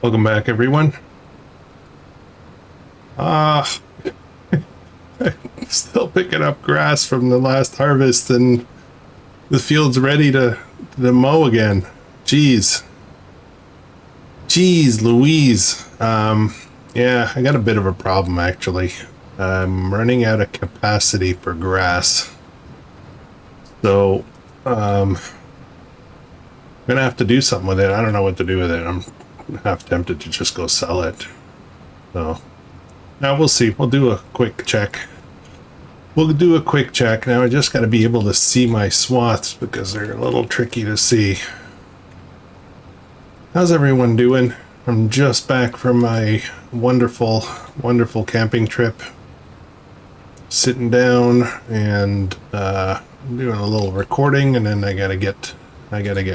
Welcome back, everyone. Still picking up grass from the last harvest, and the field's ready to mow again. Jeez Louise. Yeah, I got a bit of a problem actually. I'm running out of capacity for grass, so I'm gonna have to do something with it. I don't know what to do with it. I'm half tempted to just go sell it. So now we'll see. We'll do a quick check. Now I just got to be able to see my swaths because they're a little tricky to see. How's everyone doing? I'm just back from my wonderful camping trip. Sitting down and doing a little recording, and then I gotta get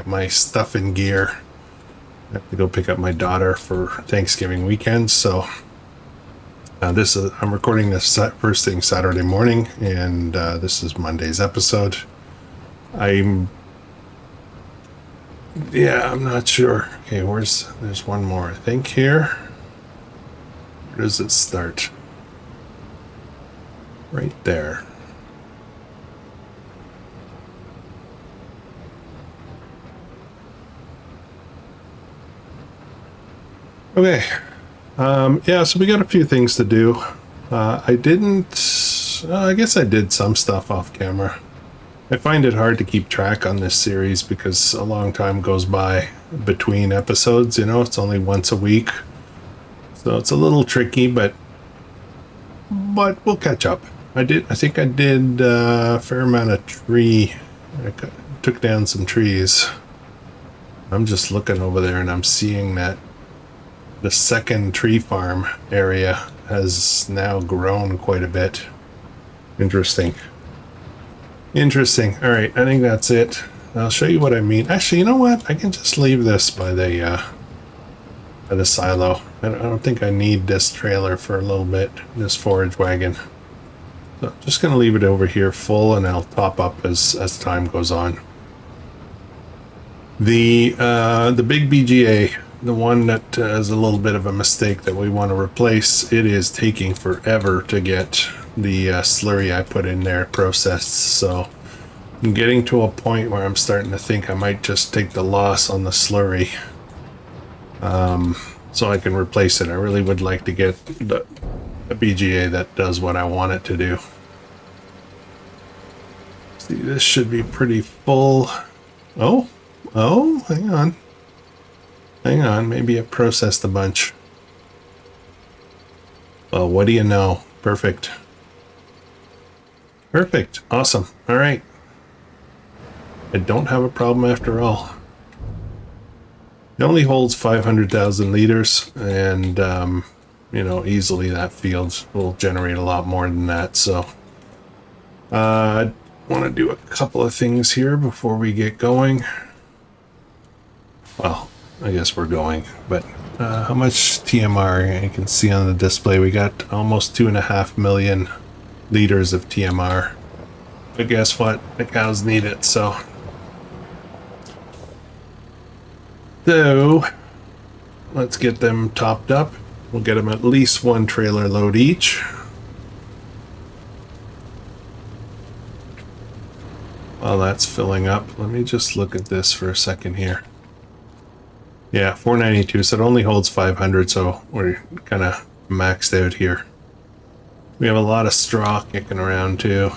my stuff in gear. I have to go pick up my daughter for Thanksgiving weekend, so I'm recording this first thing Saturday morning, and this is Monday's episode. I'm not sure. Okay, there's one more, I think, here. Where does it start? Right there. Okay. Yeah, so we got a few things to do. I guess I did some stuff off camera. I find it hard to keep track on this series because a long time goes by between episodes, it's only once a week. So it's a little tricky, but we'll catch up. I think I did a fair amount of tree. I took down some trees. I'm just looking over there and I'm seeing that the second tree farm area has now grown quite a bit. Interesting. All right, I think that's it. I'll show you what I mean. Actually, you know what? I can just leave this by the silo. I don't think I need this trailer for a little bit, this forage wagon. So I'm just going to leave it over here full, and I'll top up as time goes on. The big BGA, the one that is a little bit of a mistake that we want to replace, it is taking forever to get the slurry I put in there processed. So I'm getting to a point where I'm starting to think I might just take the loss on the slurry, so I can replace it. I really would like to get a BGA that does what I want it to do. See, this should be pretty full. Oh, hang on, maybe it processed a bunch. Well, what do you know? Perfect. Awesome. All right. I don't have a problem after all. It only holds 500,000 liters, and easily that field will generate a lot more than that. So I want to do a couple of things here before we get going. Well, I guess we're going, but how much TMR? You can see on the display we got almost 2.5 million liters of TMR. But guess what? The cows need it, so let's get them topped up. We'll get them at least one trailer load each. While that's filling up, let me just look at this for a second here. Yeah, 492, so it only holds 500, so we're kind of maxed out here. We have a lot of straw kicking around too.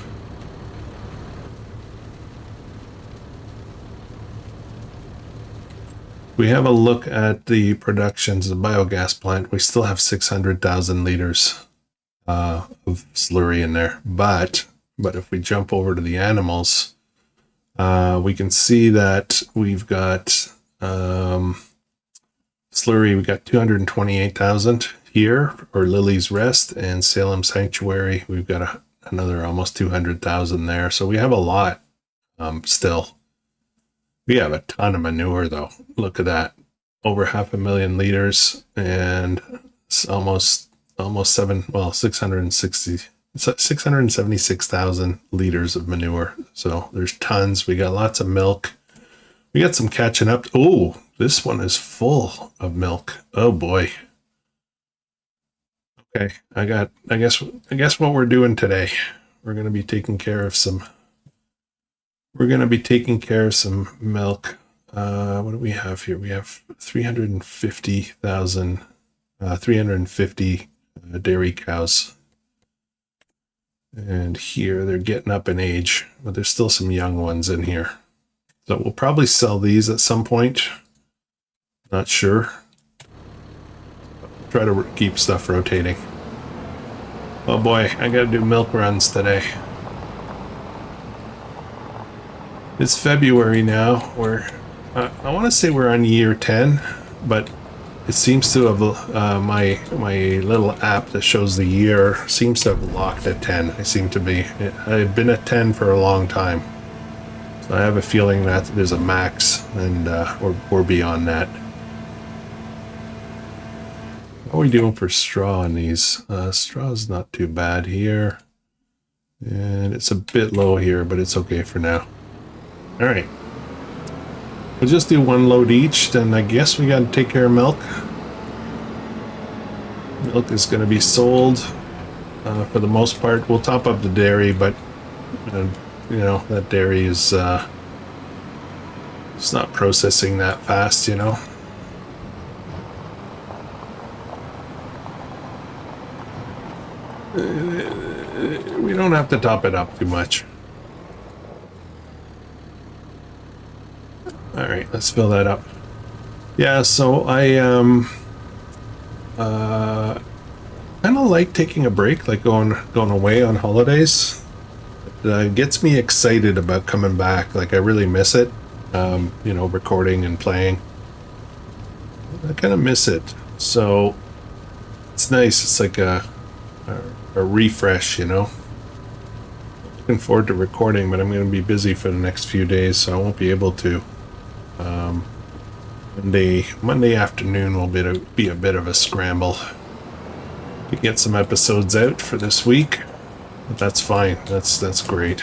We have a look at the productions of the biogas plant. We still have 600,000 liters of slurry in there, but if we jump over to the animals, we can see that we've got slurry. We got 228,000 here for Lily's Rest and Salem Sanctuary. We've got another almost 200,000 there. So we have a lot still. We have a ton of manure though. Look at that. Over 500,000 liters, and it's almost 676,000 liters of manure. So there's tons. We got lots of milk. We got some catching up. Oh, this one is full of milk. Oh boy. Okay, I guess what we're doing today, we're going to be taking care of some milk. What do we have here? We have 350,000 350 dairy cows. And here they're getting up in age, but there's still some young ones in here. So we'll probably sell these at some point. Not sure. Try to keep stuff rotating. Oh boy, I gotta do milk runs today. It's February now. I want to say we're on year 10, but it seems to have my little app that shows the year seems to have locked at 10. I've been at 10 for a long time. So I have a feeling that there's a max, and we're beyond that. How are we doing for straw on these? Straw's not too bad here. And it's a bit low here, but it's okay for now. All right. We'll just do one load each, then I guess we got to take care of milk. Milk is going to be sold for the most part. We'll top up the dairy, but you know, that dairy is it's not processing that fast, you know. We don't have to top it up too much. All right, let's fill that up. Yeah, so I kind of like taking a break, like going away on holidays. It gets me excited about coming back. Like I really miss it. You know, recording and playing. I kind of miss it. So it's nice. It's like a refresh, you know. Looking forward to recording, but I'm going to be busy for the next few days, so I won't be able to. Monday afternoon will be a bit of a scramble to get some episodes out for this week, but that's fine. That's great.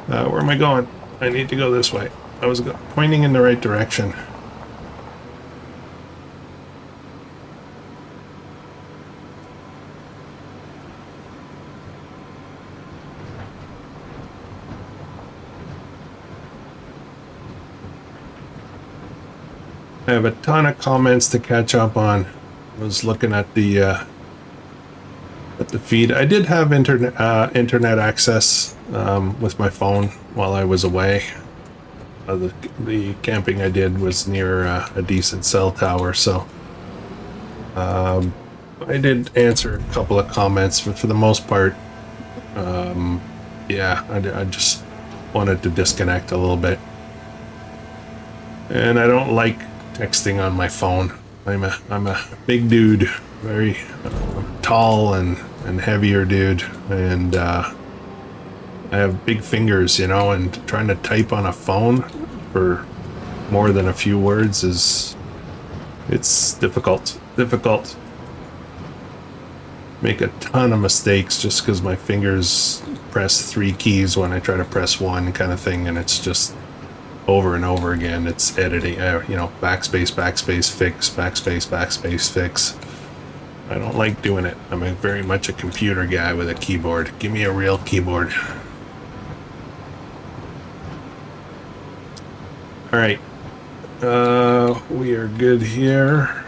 Where am I going? I need to go this way. I was pointing in the right direction. I have a ton of comments to catch up on. I was looking at the feed. I did have internet access with my phone while I was away. The camping I did was near a decent cell tower, so I did answer a couple of comments, but for the most part, yeah, I just wanted to disconnect a little bit. And I don't like texting on my phone. I'm a big dude, very tall and heavier dude, and I have big fingers, you know, and trying to type on a phone for more than a few words it's difficult. Make a ton of mistakes just because my fingers press 3 keys when I try to press 1 kind of thing, and it's just over and over again. It's editing, you know, backspace, fix, backspace, fix. I don't like doing it. I'm very much a computer guy with a keyboard. Give me a real keyboard. All right. We are good here.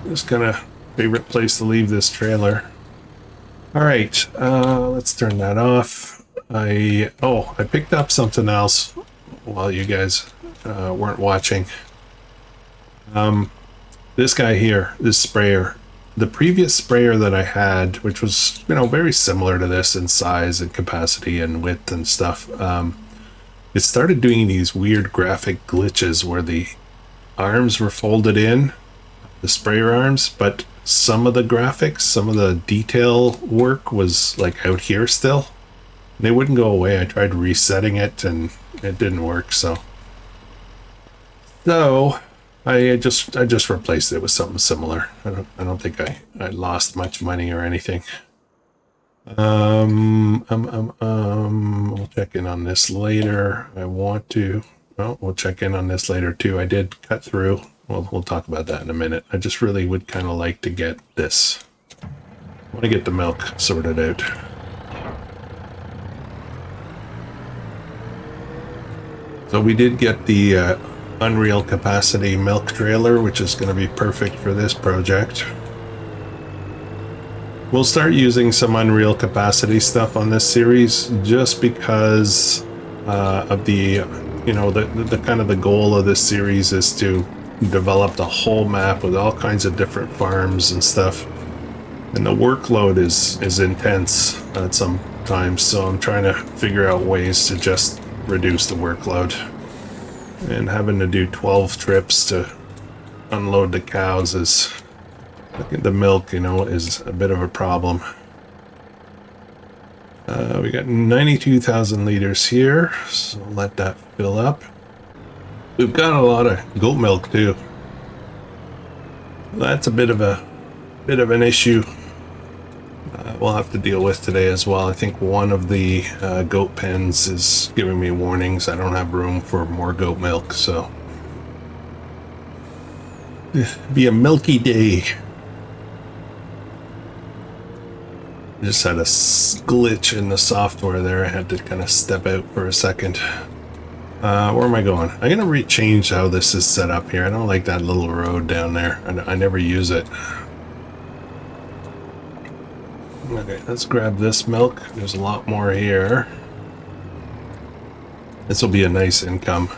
Just kind of favorite place to leave this trailer. All right, let's turn that off. I picked up something else while you guys weren't watching. This guy here, this sprayer, the previous sprayer that I had, which was, you know, very similar to this in size and capacity and width and stuff, it started doing these weird graphic glitches where the arms were folded in, the sprayer arms, but some of the graphics, some of the detail work was like out here still. They wouldn't go away. I tried resetting it and it didn't work, so I just replaced it with something similar. I don't think I lost much money or anything. We'll check in on this later. Well, we'll check in on this later too. I did cut through. We'll talk about that in a minute. I just really would kind of like to get this. I want to get the milk sorted out. So we did get the Unreal Capacity milk trailer, which is going to be perfect for this project. We'll start using some Unreal Capacity stuff on this series just because of the, you know, the kind of the goal of this series is to develop the whole map with all kinds of different farms and stuff. And the workload is intense at some times, so I'm trying to figure out ways to just reduce the workload. And having to do 12 trips to unload the cows is... the milk, you know, is a bit of a problem. We got 92,000 liters here, so let that fill up. We've got a lot of goat milk too. That's a bit of an issue we'll have to deal with today as well. I think one of the goat pens is giving me warnings. I don't have room for more goat milk, so it'll be a milky day. Just had a glitch in the software there. I had to kind of step out for a second. Where am I going? I'm going to change how this is set up here. I don't like that little road down there. I never use it. Okay, let's grab this milk. There's a lot more here. This will be a nice income.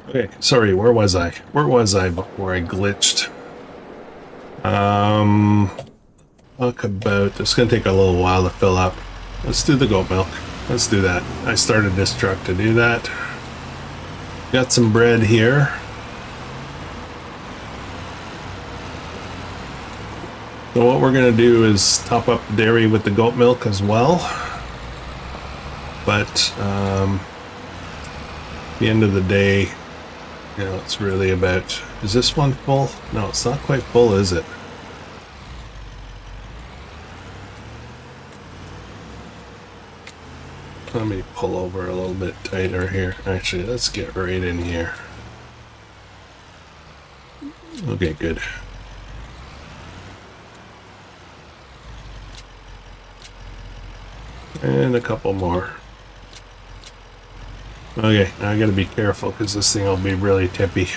Okay, sorry, where was I? Where was I before I glitched? Talk about, it's gonna take a little while to fill up. Let's do the goat milk. Let's do that. I started this truck to do that. Got some bread here. So what we're gonna do is top up the dairy with the goat milk as well. But at the end of the day, you know, it's really about, is this one full? No, it's not quite full, is it? Let me pull over a little bit tighter here. Actually, let's get right in here. Okay, good. And a couple more. Okay, now I gotta be careful because this thing will be really tippy.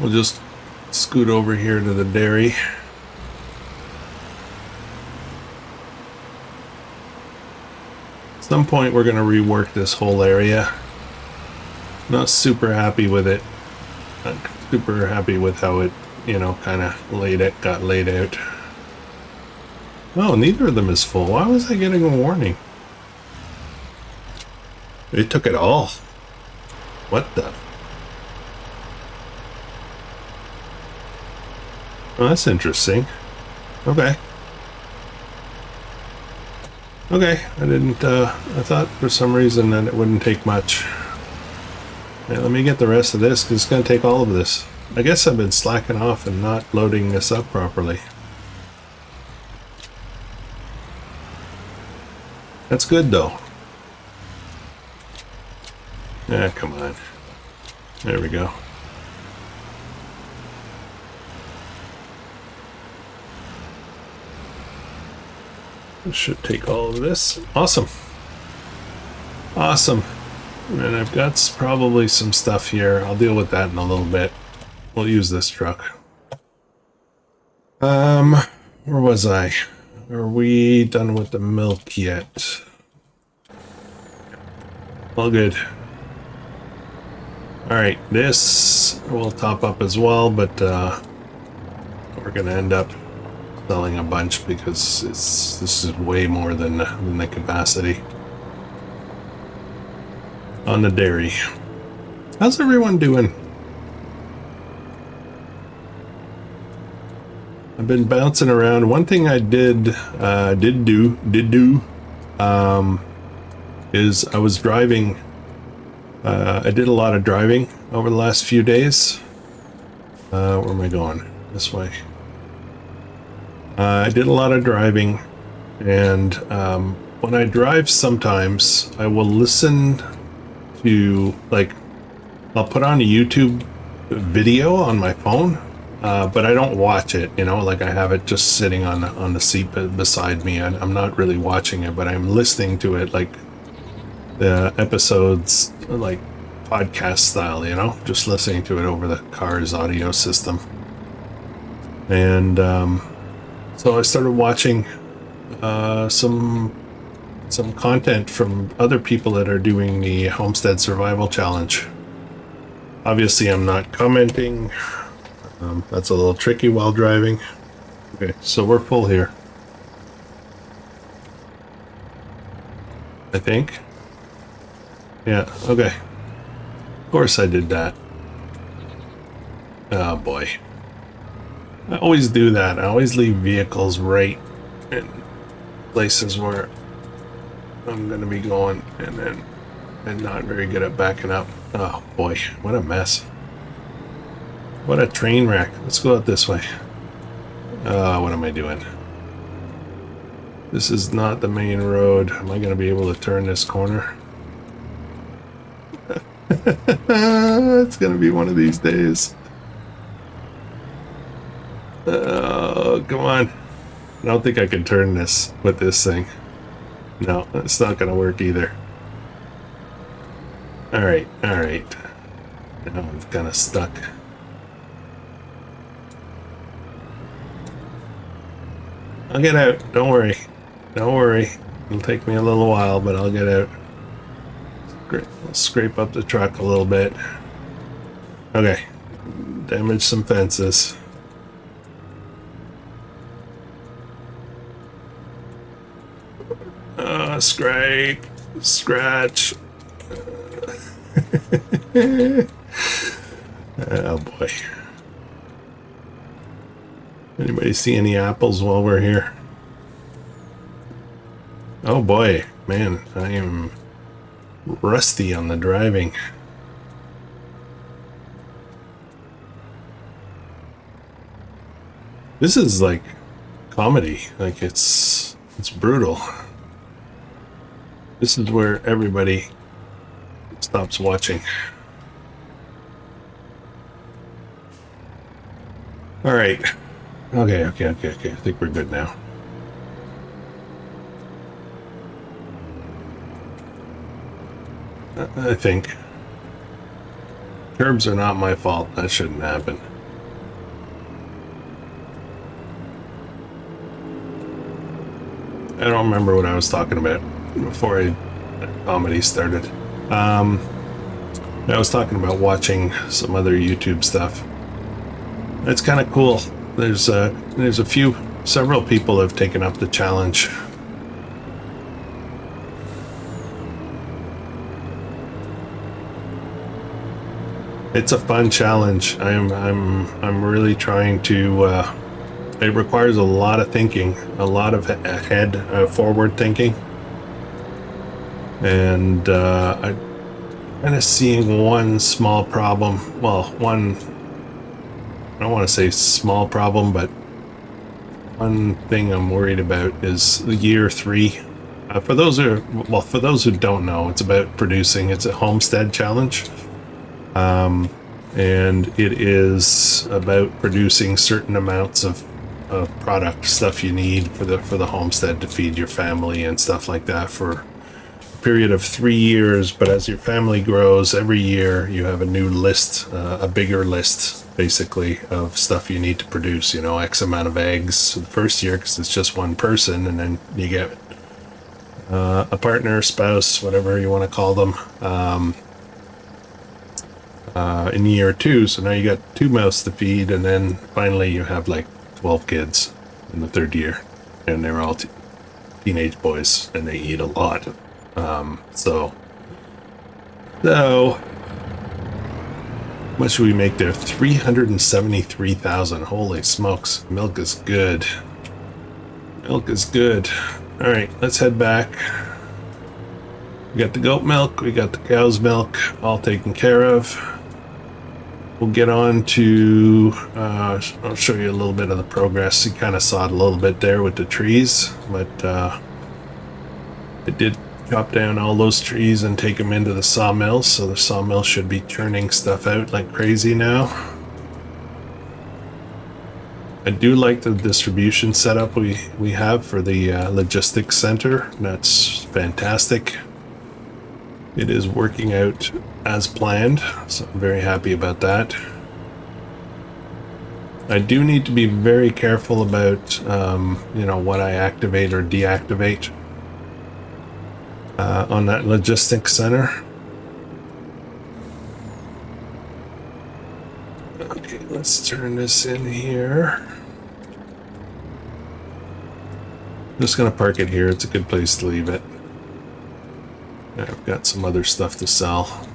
We'll just scoot over here to the dairy. At some point we're gonna rework this whole area. Not super happy with it. Not super happy with how it, you know, kind of got laid out. Oh, neither of them is full. Why was I getting a warning? It took it all. What the? Oh, that's interesting. Okay. Okay, I didn't, I thought for some reason that it wouldn't take much. Yeah, let me get the rest of this, because it's going to take all of this. I guess I've been slacking off and not loading this up properly. That's good, though. Yeah, come on. There we go. This should take all of this. Awesome. Awesome. And I've got probably some stuff here. I'll deal with that in a little bit. We'll use this truck. Where was I? Are we done with the milk yet? All good. Alright, this will top up as well, but we're gonna end up selling a bunch because this is way more than the capacity on the dairy. How's everyone doing? I've been bouncing around. One thing I did do is I was driving I did a lot of driving over the last few days. Where am I going? This way. I did a lot of driving, and when I drive, sometimes I will listen to, like, I'll put on a YouTube video on my phone, but I don't watch it, you know, like I have it just sitting on the seat beside me. I'm not really watching it, but I'm listening to it, like the episodes, like podcast style, you know, just listening to it over the car's audio system. And so I started watching some content from other people that are doing the Homestead Survival Challenge. Obviously, I'm not commenting. That's a little tricky while driving. Okay, so we're full here, I think. Yeah, okay. Of course I did that. Oh boy. I always do that. I always leave vehicles right in places where I'm gonna be going, and not very good at backing up. Oh boy, what a mess. What a train wreck. Let's go out this way. What am I doing? This is not the main road. Am I gonna be able to turn this corner? It's gonna be one of these days. Oh, come on. I don't think I can turn this with this thing. No, it's not gonna work either. Alright, alright. Now I'm kind of stuck. I'll get out. Don't worry. Don't worry. It'll take me a little while, but I'll get out. I'll scrape up the truck a little bit. Okay. Damage some fences. Scrape. Scratch. Oh boy. Anybody see any apples while we're here? Oh boy, man, I am rusty on the driving. This is like comedy, like it's brutal. This is where everybody stops watching. All right. Okay. I think we're good now. I think. Curbs are not my fault. That shouldn't happen. I don't remember what I was talking about before comedy started. I was talking about watching some other YouTube stuff. It's kind of cool. There's several people have taken up the challenge. It's a fun challenge. I'm really trying to. It requires a lot of thinking, a lot of forward thinking, and I'm kind of seeing one small problem. Well, one. I don't want to say small problem, but one thing I'm worried about is year 3. For those who don't know, it's about producing. It's a homestead challenge, and it is about producing certain amounts of product, stuff you need for the homestead to feed your family and stuff like that for a period of 3 years. But as your family grows, every year you have a new list, a bigger list, basically, of stuff you need to produce. You know, X amount of eggs for the first year because it's just one person, and then you get a partner, spouse, whatever you want to call them, in year 2. So now you got 2 mouths to feed, and then finally you have like 12 kids in the 3rd year, and they're all teenage boys, and they eat a lot. So much should we make there? 373,000. Holy smokes. Milk is good. Milk is good. All right, let's head back. We got the goat milk, we got the cow's milk, all taken care of. We'll get on to, I'll show you a little bit of the progress. You kind of saw it a little bit there with the trees, but I did chop down all those trees and take them into the sawmill, so the sawmill should be churning stuff out like crazy now. I do like the distribution setup we have for the logistics center. That's fantastic. It is working out as planned, so I'm very happy about that. I do need to be very careful about, you know, what I activate or deactivate on that logistics center. Okay, let's turn this in here. I'm just gonna park it here. It's a good place to leave it. I've got some other stuff to sell.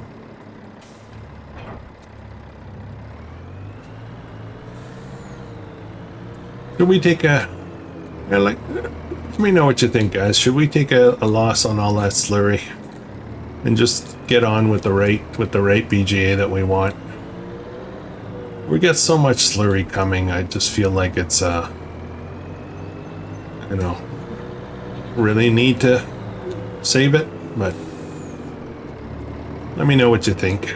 Should we take a, let me know what you think, guys. Should we take a loss on all that slurry and just get on with the right BGA that we want? We got so much slurry coming. I just feel like it's you know, really need to save it, but let me know what you think.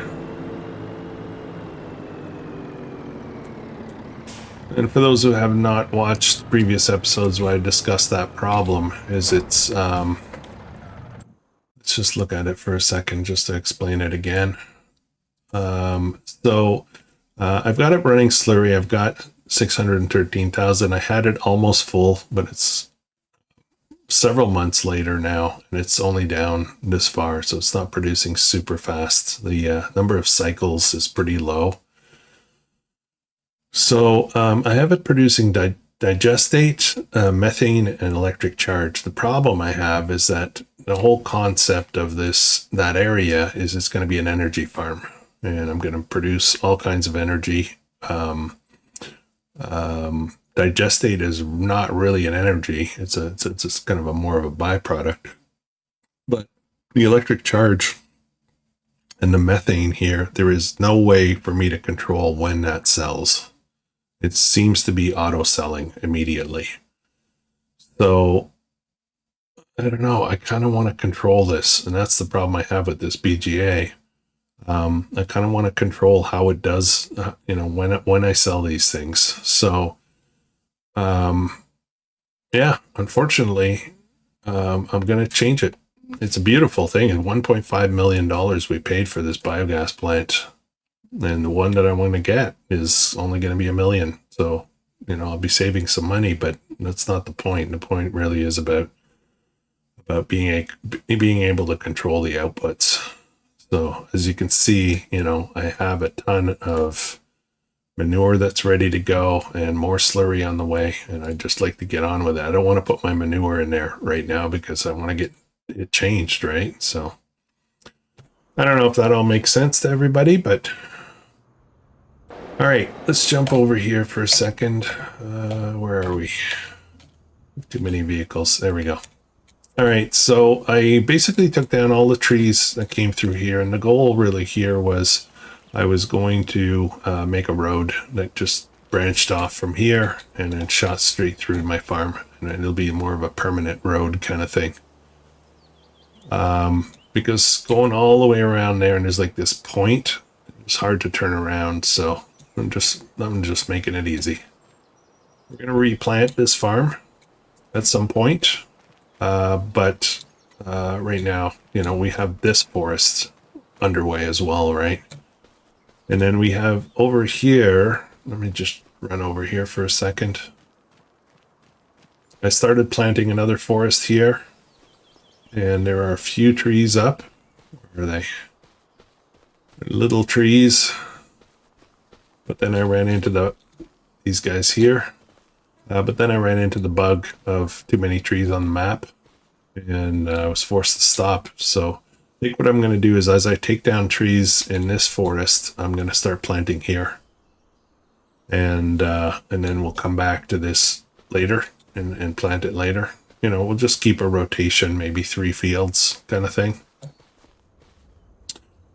And for those who have not watched previous episodes where I discussed that problem, is it's let's just look at it for a second just to explain it again. So I've got it running slurry. I've got 613,000. I had it almost full, but it's several months later now, and it's only down this far, so it's not producing super fast. The number of cycles is pretty low. So I have it producing digestate, methane, and electric charge. The problem I have is that the whole concept of that area is it's going to be an energy farm, and I'm going to produce all kinds of energy. Digestate is not really an energy. It's kind of a more of a byproduct. But the electric charge and the methane here, there is no way for me to control when that sells. It seems to be auto selling immediately. So I don't know. I kind of want to control this, and that's the problem I have with this BGA. I kind of want to control how it does, you know, when I sell these things. So, yeah, unfortunately, I'm going to change it. It's a beautiful thing, and $1.5 million we paid for this biogas plant, and the one that I want to get is only going to be $1 million. So, you know, I'll be saving some money, but that's not the point. The point really is about being able to control the outputs. So as you can see, you know, I have a ton of manure that's ready to go and more slurry on the way, and I'd just like to get on with it. I don't want to put my manure in there right now because I want to get it changed, right? So I don't know if that all makes sense to everybody, but all right, let's jump over here for a second. Where are we? Too many vehicles. There we go. All right, so I basically took down all the trees that came through here, and the goal really here was I was going to make a road that just branched off from here and then shot straight through my farm, and it'll be more of a permanent road kind of thing. Because going all the way around there, and there's like this point, it's hard to turn around, so I'm just making it easy. We're gonna replant this farm at some point. But right now, you know, we have this forest underway as well, right? And then we have over here, let me just run over here for a second. I started planting another forest here, and there are a few trees up. Where are they? Little trees. But then I ran into these guys here. But then I ran into the bug of too many trees on the map, and I was forced to stop. So I think what I'm going to do is, as I take down trees in this forest, I'm going to start planting here, and then we'll come back to this later and plant it later. You know, we'll just keep a rotation, maybe 3 fields kind of thing.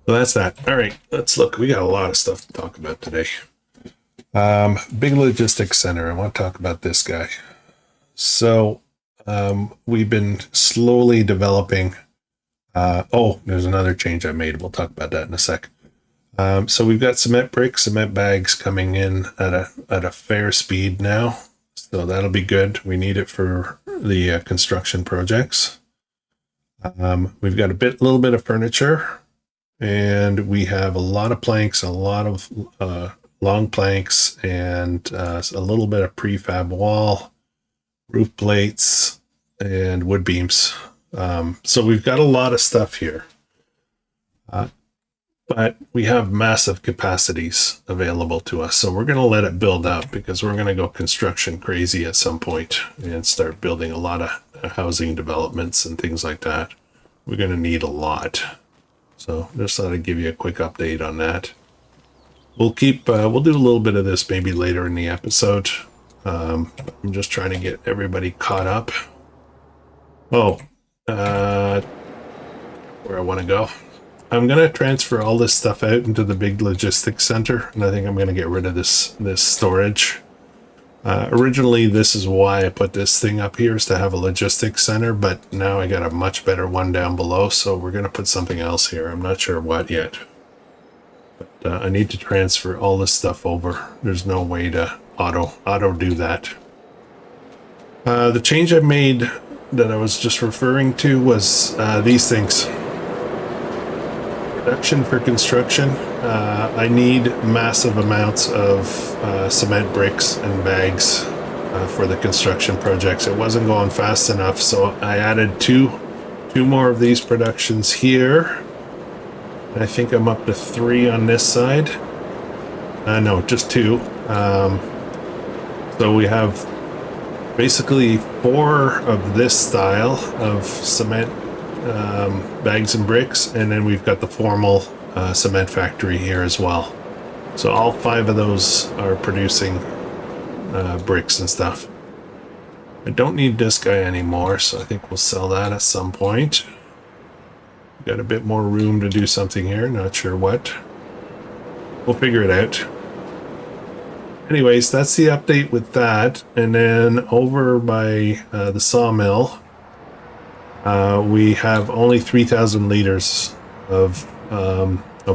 So that's that. All right, let's look. We got a lot of stuff to talk about today. Big logistics center. I want to talk about this guy. So we've been slowly developing. There's another change I made. We'll talk about that in a sec. So we've got cement bricks, cement bags coming in at a fair speed now. So that'll be good. We need it for the construction projects. We've got a little bit of furniture, and we have a lot of planks, a lot of long planks, and a little bit of prefab wall, roof plates, and wood beams. So we've got a lot of stuff here. But we have massive capacities available to us. So we're going to let it build up because we're going to go construction crazy at some point and start building a lot of housing developments and things like that. We're going to need a lot. So just thought I'd give you a quick update on that. We'll do a little bit of this maybe later in the episode. I'm just trying to get everybody caught up. Where I want to go. I'm going to transfer all this stuff out into the big logistics center, and I think I'm going to get rid of this storage. Originally, this is why I put this thing up here, is to have a logistics center, but now I got a much better one down below, so we're going to put something else here. I'm not sure what yet. But I need to transfer all this stuff over. There's no way to auto do that. The change I made that I was just referring to was these things. Production for construction. I need massive amounts of cement bricks and bags for the construction projects. It wasn't going fast enough, so I added two more of these productions here. I think I'm up to 3 on this side. No, just 2. So we have basically 4 of this style of cement bags and bricks, and then we've got the formal cement factory here as well. So all 5 of those are producing bricks and stuff. I don't need this guy anymore, so I think we'll sell that at some point. Got a bit more room to do something here, not sure what. We'll figure it out. Anyways, that's the update with that. And then over by the sawmill, we have only 3,000 liters of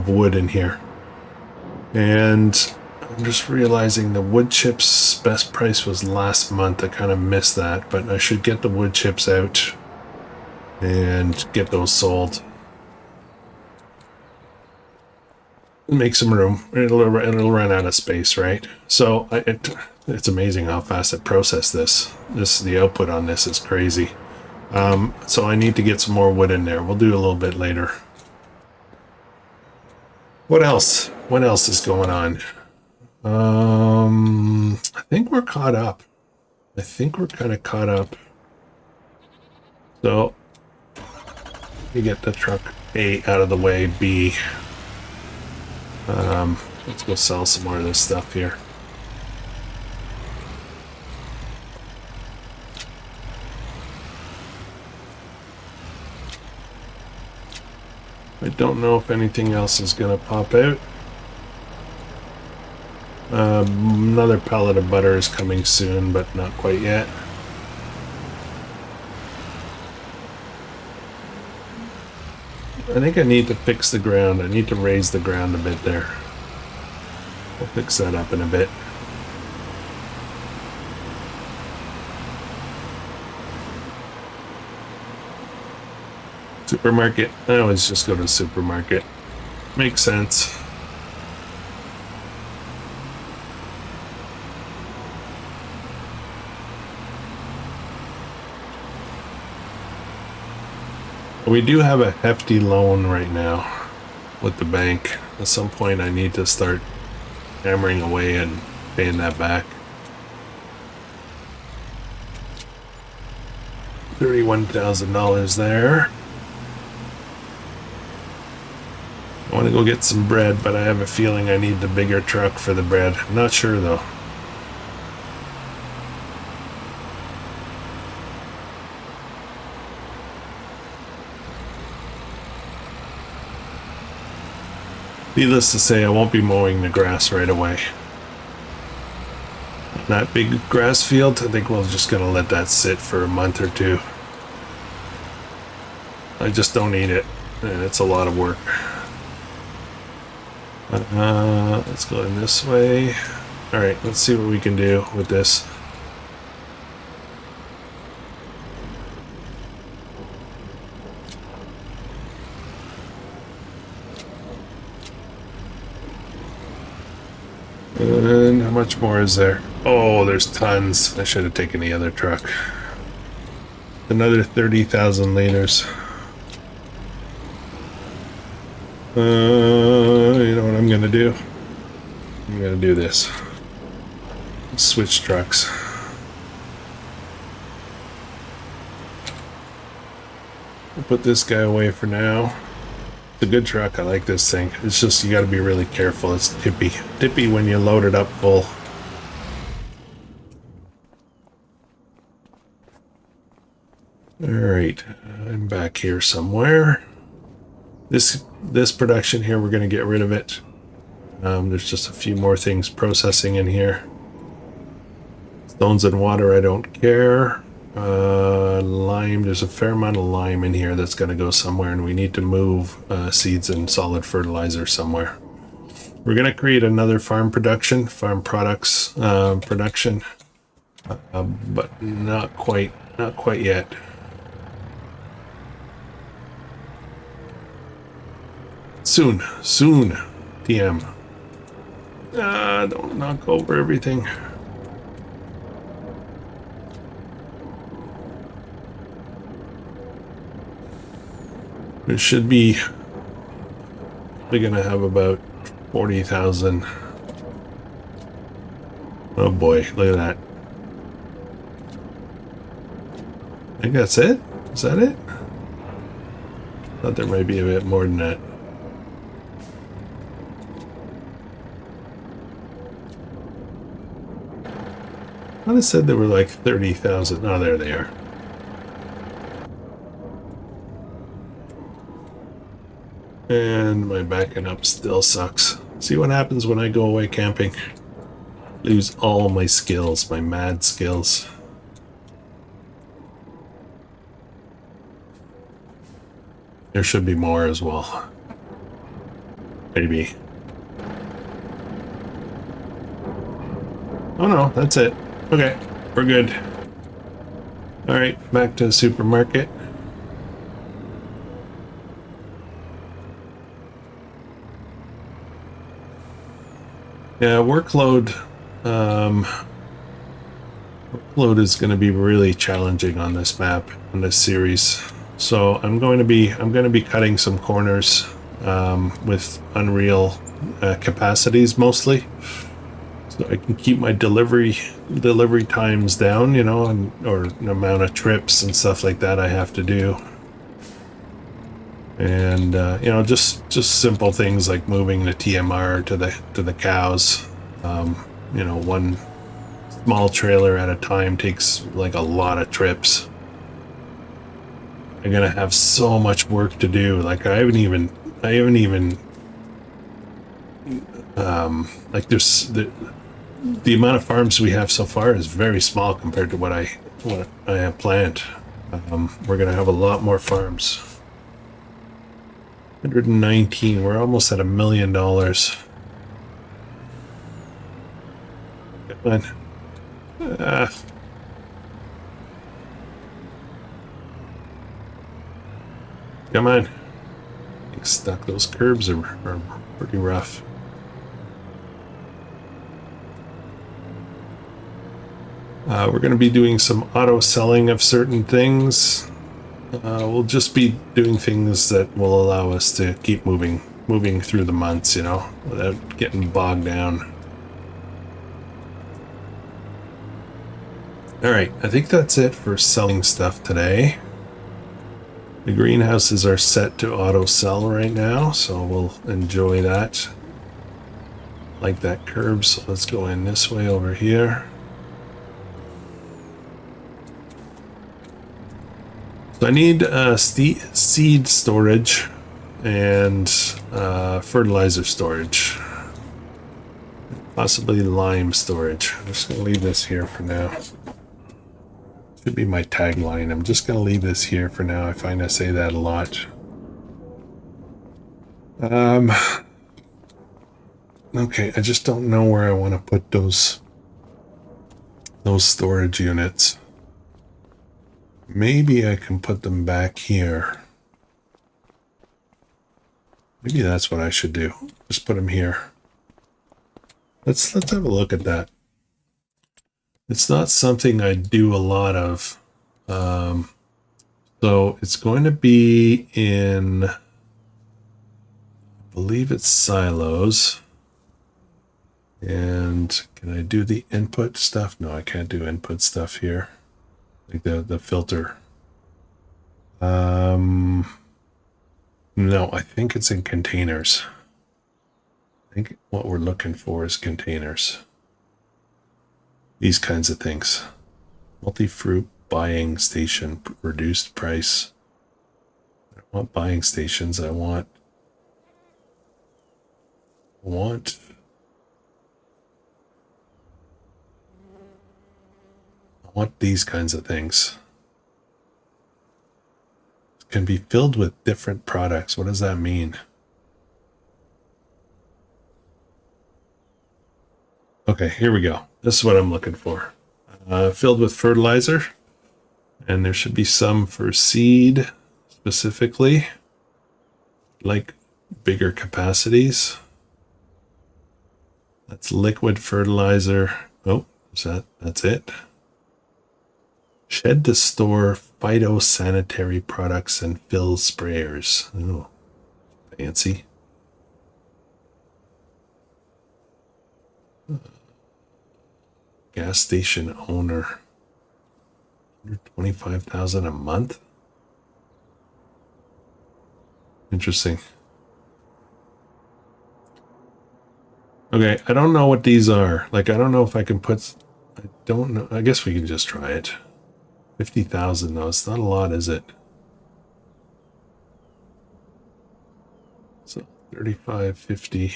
wood in here. And I'm just realizing the wood chips best price was last month. I kind of missed that, but I should get the wood chips out and get those sold. Make some room. It'll run out of space, right? So it's amazing how fast it processed this. The output on this is crazy. So I need to get some more wood in there. We'll do a little bit later. What else? What else is going on? I think we're caught up. I think we're kind of caught up. So you get the truck A out of the way. B. Let's go sell some more of this stuff here. I don't know if anything else is going to pop out. Another pallet of butter is coming soon, but not quite yet. I think I need to fix the ground. I need to raise the ground a bit there. We'll fix that up in a bit. Supermarket. I always just go to the supermarket. Makes sense. We do have a hefty loan right now with the bank. At some point I need to start hammering away and paying that back. $31,000 there. I want to go get some bread, but I have a feeling I need the bigger truck for the bread. I'm not sure though. Needless to say, I won't be mowing the grass right away. That big grass field, I think we're just gonna let that sit for a month or two. I just don't need it, and it's a lot of work. Let's go in this way. All right, let's see what we can do with this. And how much more is there? Oh, there's tons. I should have taken the other truck. Another 30,000 liters. You know what I'm gonna do? I'm gonna do this. Switch trucks. I'll put this guy away for now. It's a good truck. I like this thing. It's just you got to be really careful. It's tippy when you load it up full. All right, I'm back here somewhere. This production here, we're going to get rid of it. There's just a few more things processing in here. Stones and water, I don't care. Lime, there's a fair amount of lime in here that's going to go somewhere, and we need to move seeds and solid fertilizer somewhere. We're going to create another farm products production, but not quite yet. Soon, TM. Don't knock over everything. It should be, we're gonna have about 40,000. Oh boy, look at that. I think that's it? Is that it? Thought there might be a bit more than that. I thought it said there were like 30,000. Oh, there they are. And my backing up still sucks. See what happens when I go away camping? Lose all my skills, my mad skills. There should be more as well. Maybe. Oh no, that's it. Okay, we're good. Alright, back to the supermarket. Yeah, workload is going to be really challenging on this map, on this series. So I'm going to be cutting some corners with Unreal capacities mostly, so I can keep my delivery times down, you know, or the amount of trips and stuff like that I have to do. And you know, just simple things like moving the TMR to the cows. You know, one small trailer at a time takes like a lot of trips. I'm gonna have so much work to do. Like I haven't even like there's the amount of farms we have so far is very small compared to what I have planned. We're gonna have a lot more farms. 119. We're almost at $1 million. Come on. Come on. Getting stuck. Those curbs are pretty rough. We're going to be doing some auto selling of certain things. We'll just be doing things that will allow us to keep moving through the months, you know, without getting bogged down. All right, I think that's it for selling stuff today. The greenhouses are set to auto sell right now, so we'll enjoy that. Like that curb, so let's go in this way over here. So I need seed storage, and fertilizer storage. Possibly lime storage. I'm just going to leave this here for now. Should be my tagline. I'm just going to leave this here for now. I find I say that a lot. Okay, I just don't know where I want to put those storage units. Maybe I can put them back here. Maybe that's what I should do. Just put them here. Let's have a look at that. It's not something I do a lot of. So it's going to be in, I believe it's silos. And can I do the input stuff? No, I can't do input stuff here. Like the filter. No, I think it's in containers. I think what we're looking for is containers. These kinds of things. Multi-fruit buying station, reduced price. I want buying stations. I want these kinds of things. It can be filled with different products. What does that mean? Okay, here we go. This is what I'm looking for. Filled with fertilizer. And there should be some for seed specifically. Like bigger capacities. That's liquid fertilizer. Oh, that's it. Shed to store phytosanitary products and fill sprayers. Oh, fancy. Gas station owner. $125,000 a month? Interesting. Okay, I don't know what these are. Like, I don't know if I can put... I don't know. I guess we can just try it. 50,000 though. It's not a lot, is it? So 35, 50.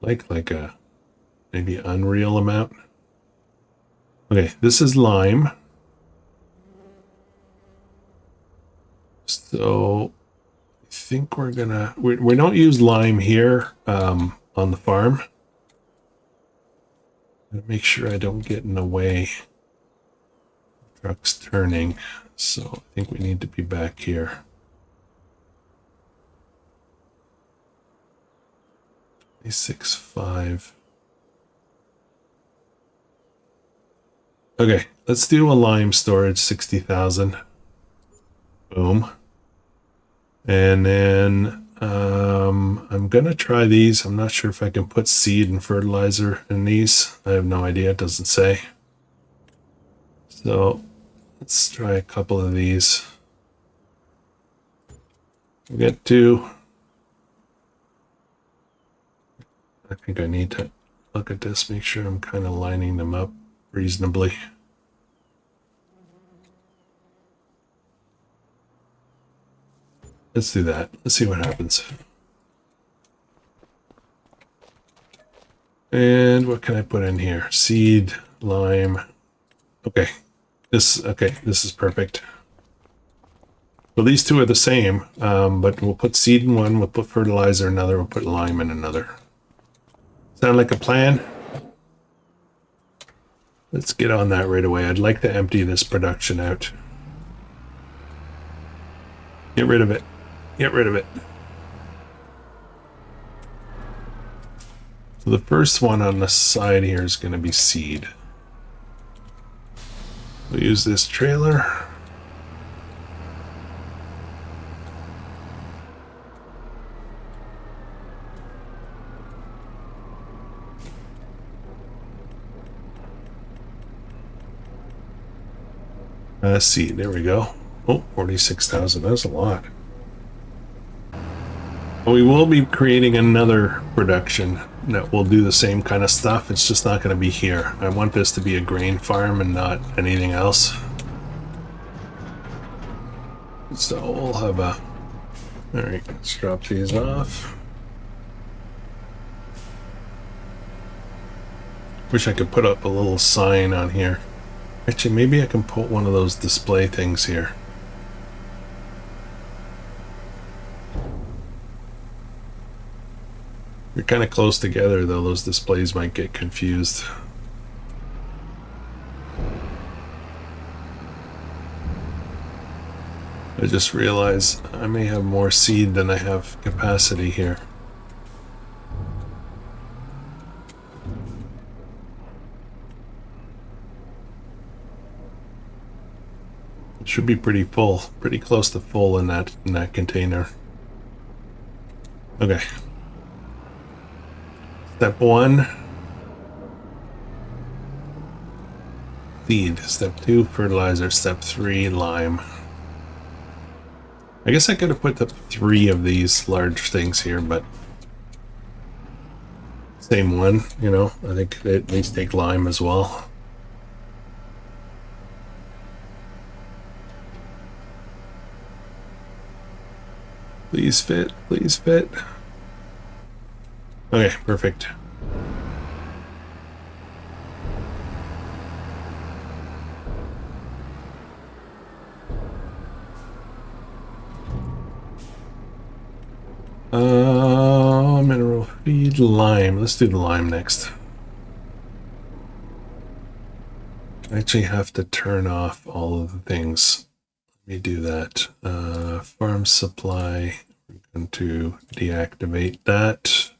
Like a maybe unreal amount. Okay, this is lime. So I think we're gonna we don't use lime here on the farm. Make sure I don't get in the way. Truck's turning, so I think we need to be back here. A65. Okay, let's do a lime storage, 60,000. Boom. And then I'm gonna try these. I'm not sure if I can put seed and fertilizer in these. I have no idea. It doesn't say. So let's try a couple of these. We'll get to. I think I need to look at this, make sure I'm kind of lining them up reasonably. Let's do that. Let's see what happens. And what can I put in here? Seed, lime. Okay. This is perfect. Well, these two are the same, but we'll put seed in one, we'll put fertilizer in another, we'll put lime in another. Sound like a plan? Let's get on that right away. I'd like to empty this production out. Get rid of it. Get rid of it. So the first one on the side here is going to be seed. We'll use this trailer. Seed, there we go. Oh, 46,000, that's a lot. We will be creating another production that will do the same kind of stuff. It's just not going to be here. I want this to be a grain farm and not anything else. So we'll have a All right, let's drop these off. Wish I could put up a little sign on here. Actually, maybe I can put one of those display things here. You're kind of close together, though. Those displays might get confused. I just realized I may have more seed than I have capacity here. It should be pretty full, pretty close to full in that container. Okay. Step 1, seed. Step 2, fertilizer. Step 3, lime. I guess I could have put the 3 of these large things here, but same one, you know. I think they at least take lime as well. Please fit, please fit. Okay, perfect. Mineral feed, lime. Let's do the lime next. I actually have to turn off all of the things. Let me do that. Farm supply. We're going to deactivate that.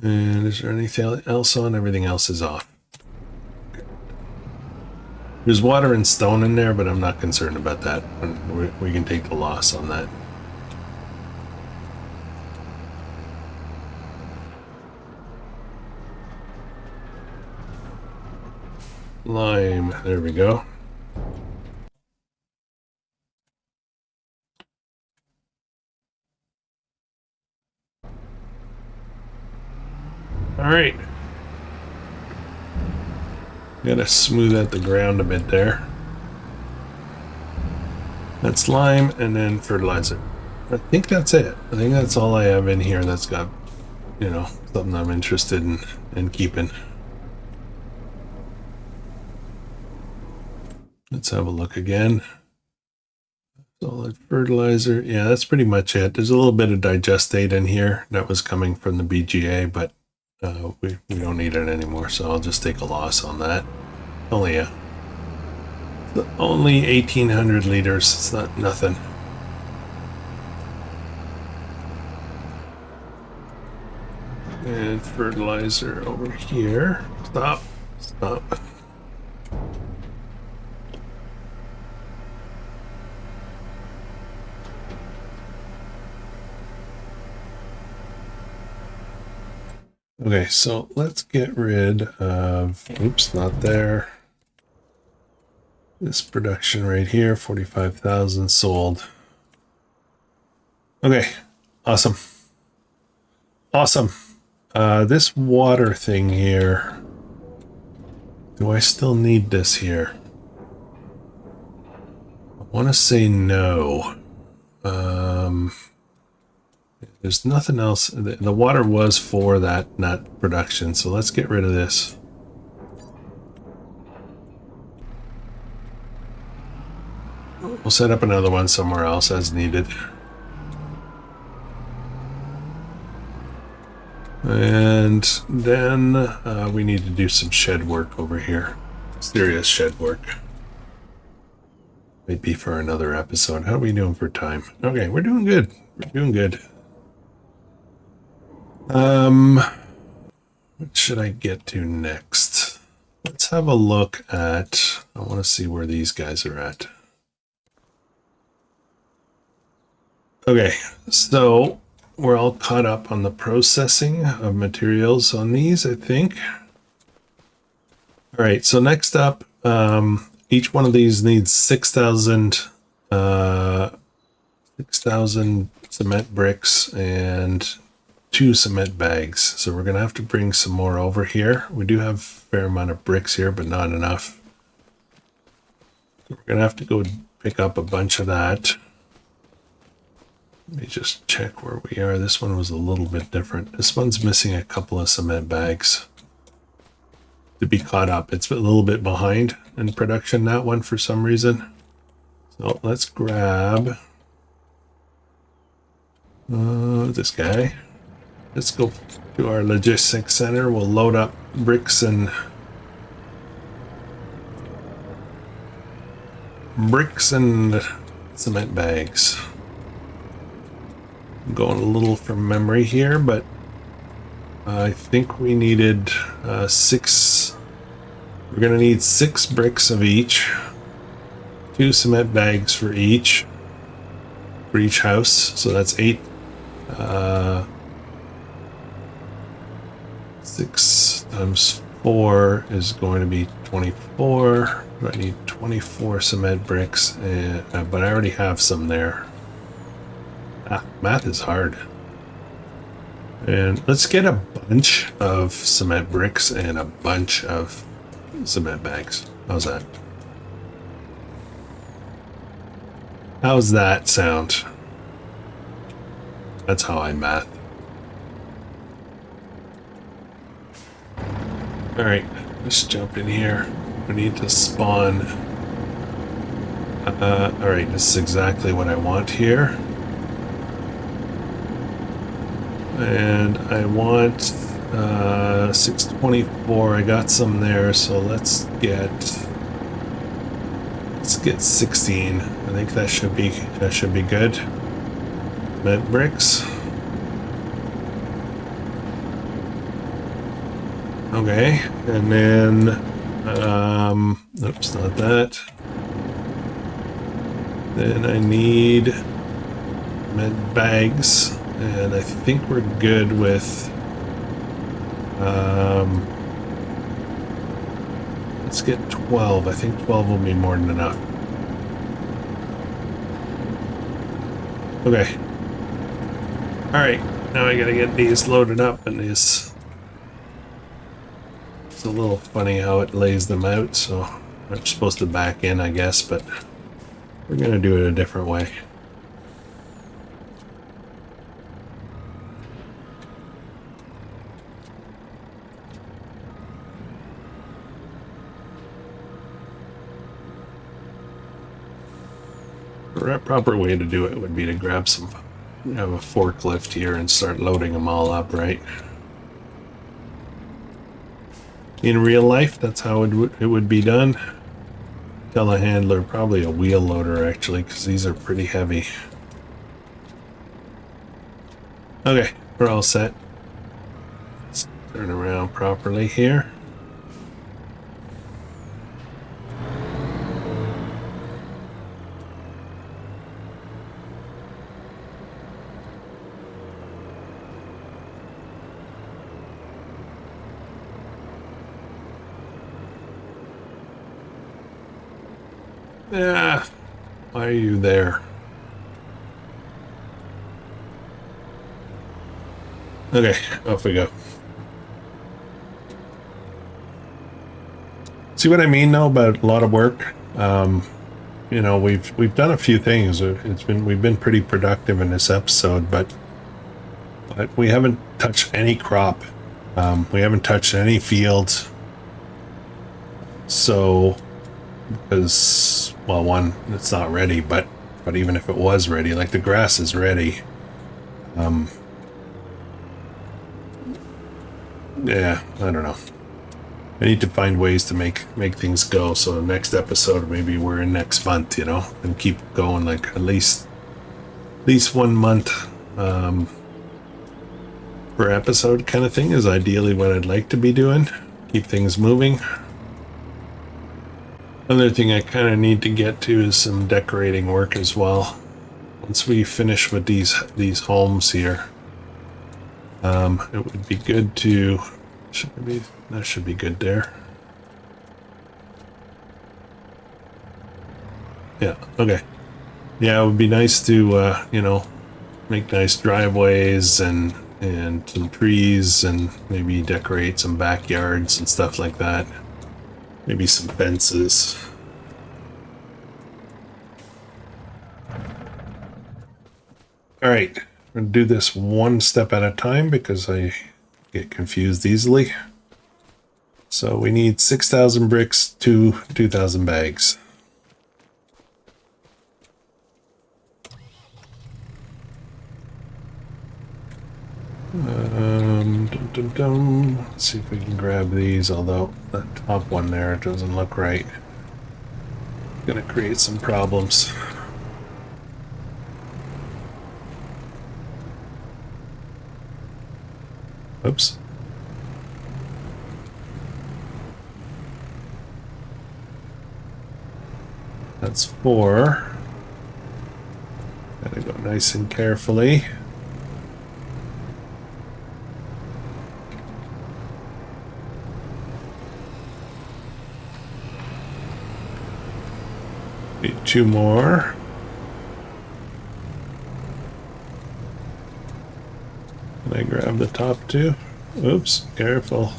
And is there anything else on? Everything else is off. There's water and stone in there, but I'm not concerned about that. We can take the loss on that. Lime, there we go. All right. Gotta smooth out the ground a bit there. That's lime and then fertilizer. I think that's it. I think that's all I have in here that's got, you know, something I'm interested in keeping. Let's have a look again. Solid fertilizer. Yeah, that's pretty much it. There's a little bit of digestate in here that was coming from the BGA, but we don't need it anymore, so I'll just take a loss on that. Only 1,800 liters. It's not nothing. And fertilizer over here. Stop. Okay, so let's get rid of, oops, not there. This production right here, 45,000 sold. Okay, awesome. Awesome. This water thing here, do I still need this here? I want to say no. There's nothing else. The water was for that production, so let's get rid of this. We'll set up another one somewhere else as needed. And then we need to do some shed work over here. Serious shed work. Might be for another episode. How are we doing for time? Okay, we're doing good. We're doing good. What should I get to next? Let's have a look at, I want to see where these guys are at. Okay, so we're all caught up on the processing of materials on these, I think. All right, so next up, each one of these needs 6,000 cement bricks and 2 cement bags. So we're gonna have to bring some more over here. We do have a fair amount of bricks here, but not enough. So we're gonna have to go pick up a bunch of that. Let me just check where we are. This one was a little bit different. This one's missing a couple of cement bags to be caught up. It's a little bit behind in production, that one, for some reason. So let's grab this guy. Let's go to our logistics center. We'll load up bricks and cement bags. I'm going a little from memory here, but I think we needed 6. We're gonna need 6 bricks of each, 2 cement bags for each house. So that's 8. 6 times 4 is going to be 24. I need 24 cement bricks, and, but I already have some there. Math is hard. And let's get a bunch of cement bricks and a bunch of cement bags. How's that? How's that sound? That's how I math. Alright, let's jump in here. We need to spawn. Alright, this is exactly what I want here. And I want 624. I got some there, so let's get 16. I think that should be good. Cement bricks. Okay, and then oops, not that. Then I need cement bags. And I think we're good with, let's get 12. I think 12 will be more than enough. Okay. Alright, now I gotta get these loaded up, and these, it's a little funny how it lays them out, so I'm supposed to back in, I guess, but we're gonna do it a different way. The proper way to do it would be to grab some, have a forklift here and start loading them all up, right? In real life, that's how it would be done. Telehandler, probably a wheel loader actually, because these are pretty heavy. Okay, we're all set. Let's turn around properly here. Yeah, why are you there? Okay, off we go. See what I mean though about a lot of work? You know, we've done a few things. We've been pretty productive in this episode, but we haven't touched any crop. We haven't touched any fields. So, because, well, one, it's not ready, but even if it was ready, like the grass is ready. Yeah, I don't know. I need to find ways to make things go. So the next episode, maybe we're in next month, you know, and keep going, like at least 1 month per episode kind of thing is ideally what I'd like to be doing. Keep things moving. Another thing I kind of need to get to is some decorating work as well. Once we finish with these homes here, it would be good to, that should be good there. Yeah, okay. Yeah, it would be nice to, you know, make nice driveways and some trees and maybe decorate some backyards and stuff like that. Maybe some fences. All right, I'm gonna do this one step at a time because I get confused easily. So we need 6,000 bricks to 2,000 bags. Let's see if we can grab these, although that top one there doesn't look right. Gonna create some problems. Oops. That's 4. Gotta go nice and carefully. Need 2 more. Can I grab the top 2? Oops, careful.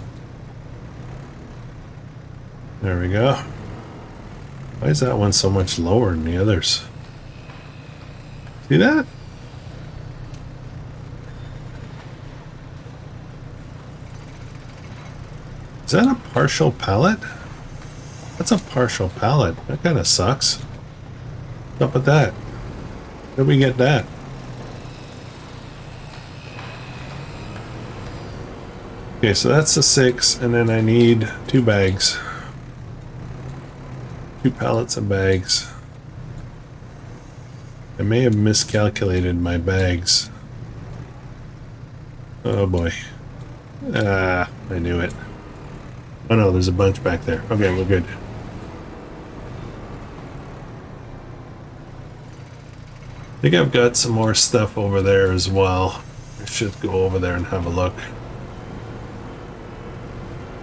There we go. Why is that one so much lower than the others? See that? Is that a partial pallet? That's a partial pallet. That kind of sucks. What's up with that? Where did we get that? Okay, so that's the 6, and then I need 2 bags. 2 pallets of bags. I may have miscalculated my bags. Oh boy. Ah, I knew it. Oh no, there's a bunch back there. Okay, we're good. I think I've got some more stuff over there as well. I should go over there and have a look.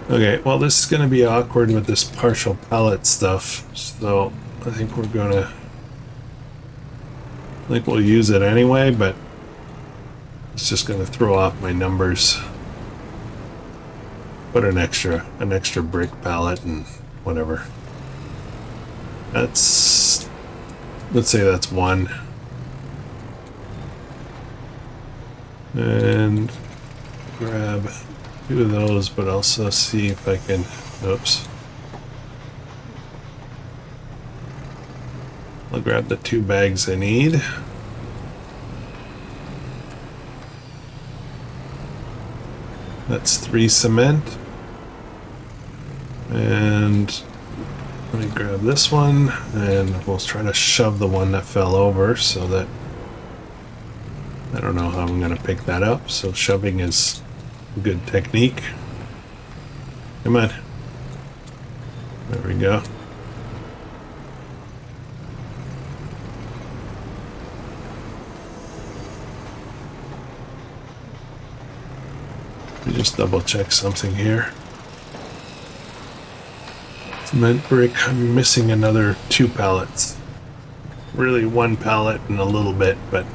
Okay, well this is going to be awkward with this partial pallet stuff, so I think we're gonna... I think we'll use it anyway, but it's just going to throw off my numbers. Put an extra brick pallet and whatever. That's... let's say that's 1. And grab 2 of those, but also see if I can... oops. I'll grab the 2 bags I need. That's 3 cement. And let me grab this one, and we'll try to shove the one that fell over so that... I don't know how I'm going to pick that up, so shoving is a good technique. Come on. There we go. Let me just double check something here. Cement brick, I'm missing another 2 pallets. Really 1 pallet and a little bit, but...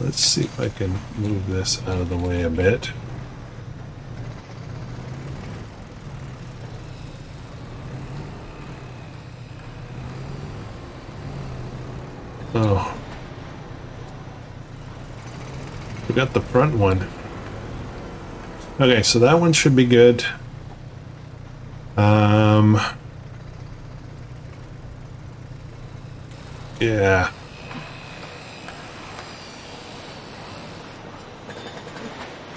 let's see if I can move this out of the way a bit. Oh. Forgot the front one. Okay, so that one should be good. Yeah.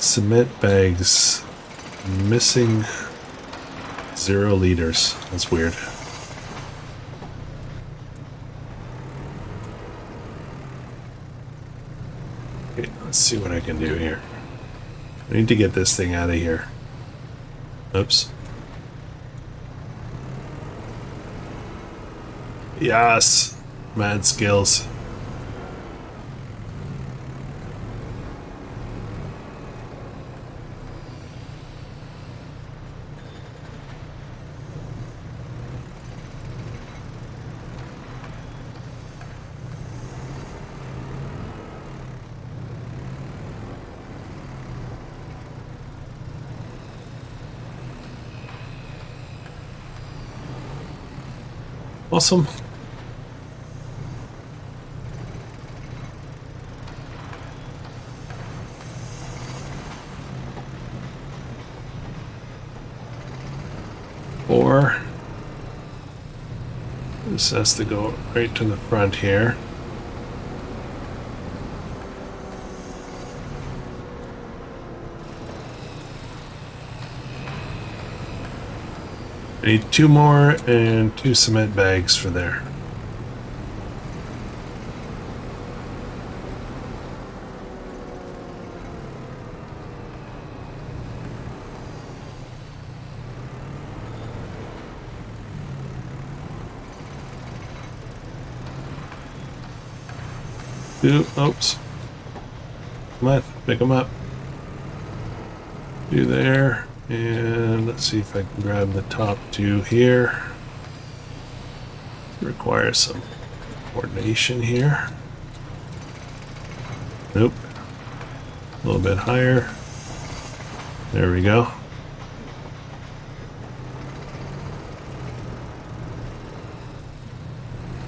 Cement bags. Missing 0 liters. That's weird. Okay, let's see what I can do here. I need to get this thing out of here. Oops. Yes! Mad skills. Awesome. 4. This has to go right to the front here. I need 2 more and 2 cement bags for there. Oops. Come on, pick them up. Do there. And let's see if I can grab the top 2 here. Requires some coordination here. Nope. A little bit higher. There we go.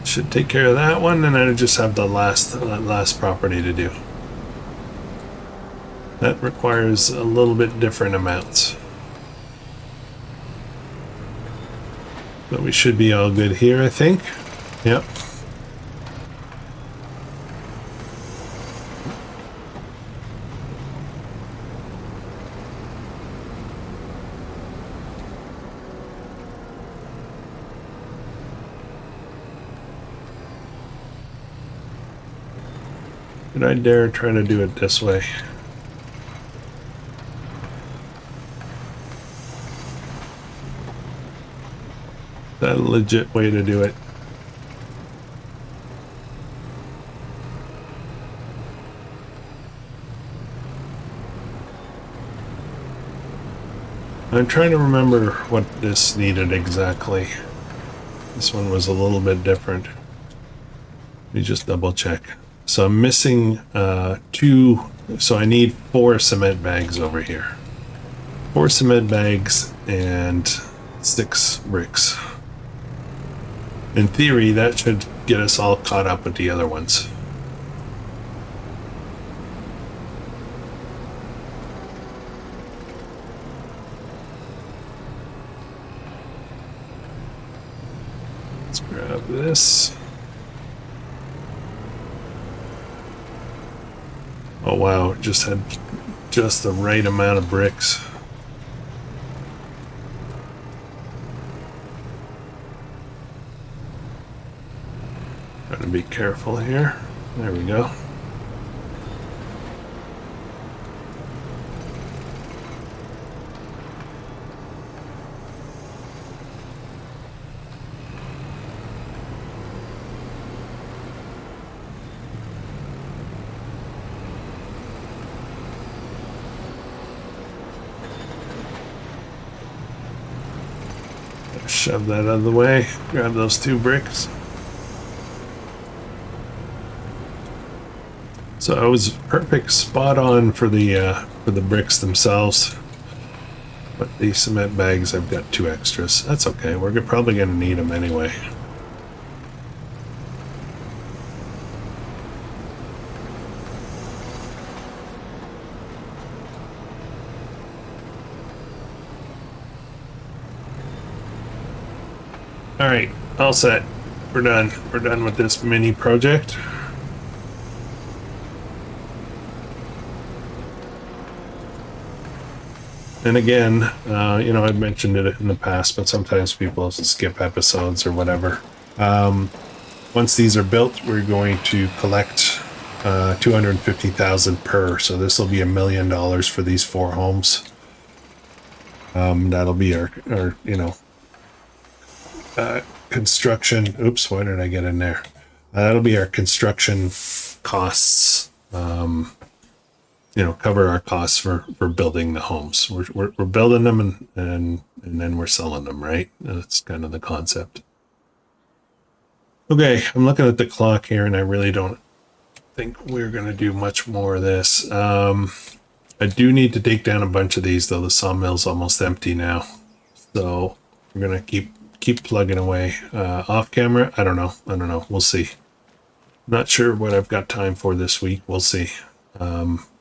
Should take care of that one, and I just have the last property to do. That requires a little bit different amounts. But we should be all good here, I think. Yep. Did I dare try to do it this way? Is that a legit way to do it? I'm trying to remember what this needed exactly. This one was a little bit different. Let me just double check. So I'm missing 2, so I need 4 cement bags over here. 4 cement bags and 6 bricks. In theory, that should get us all caught up with the other ones. Let's grab this. Oh wow, it just had just the right amount of bricks. Gotta be careful here. There we go. Shove that out of the way. Grab those 2 bricks. So it was perfect, spot on for the bricks themselves. But the cement bags, I've got 2 extras. That's okay. We're probably going to need them anyway. All right, all set. We're done. We're done with this mini project. And again, you know, I've mentioned it in the past, but sometimes people skip episodes or whatever. Once these are built, we're going to collect $250,000 per. So this will be $1 million for these 4 homes. That'll be our you know, construction. Oops, why did I get in there? That'll be our construction costs. You know, cover our costs for building the homes. We're building them and then we're selling them, right? That's kind of the concept. Okay, I'm looking at the clock here, and I really don't think we're going to do much more of this. I do need to take down a bunch of these, though. The sawmill's almost empty now, so we're going to keep plugging away. Off camera, I don't know. We'll see. Not sure what I've got time for this week. We'll see.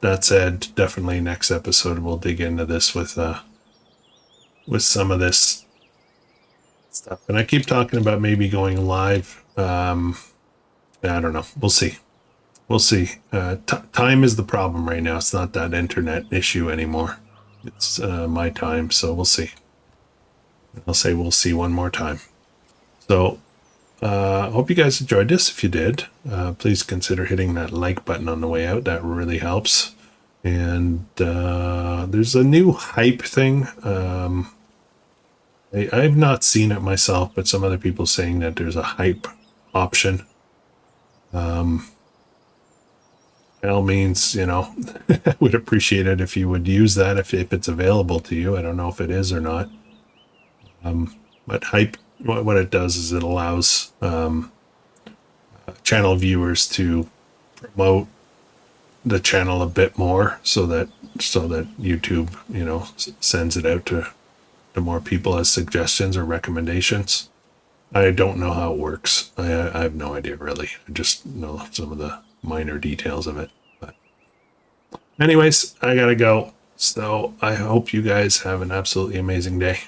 That said, definitely next episode we'll dig into this with some of this stuff. And I keep talking about maybe going live. I don't know. We'll see. We'll see. Time is the problem right now. It's not that internet issue anymore. It's my time, so we'll see. I'll say we'll see one more time. So I hope you guys enjoyed this. If you did, please consider hitting that like button on the way out. That really helps. And there's a new hype thing. I've not seen it myself, but some other people saying that there's a hype option. By all means, you know, I would appreciate it if you would use that if it's available to you. I don't know if it is or not. But hype, what it does is it allows channel viewers to promote the channel a bit more, so that YouTube, you know, sends it out to more people as suggestions or recommendations. I don't know how it works. I have no idea really. I just know some of the minor details of it. But anyways, I gotta go. So I hope you guys have an absolutely amazing day.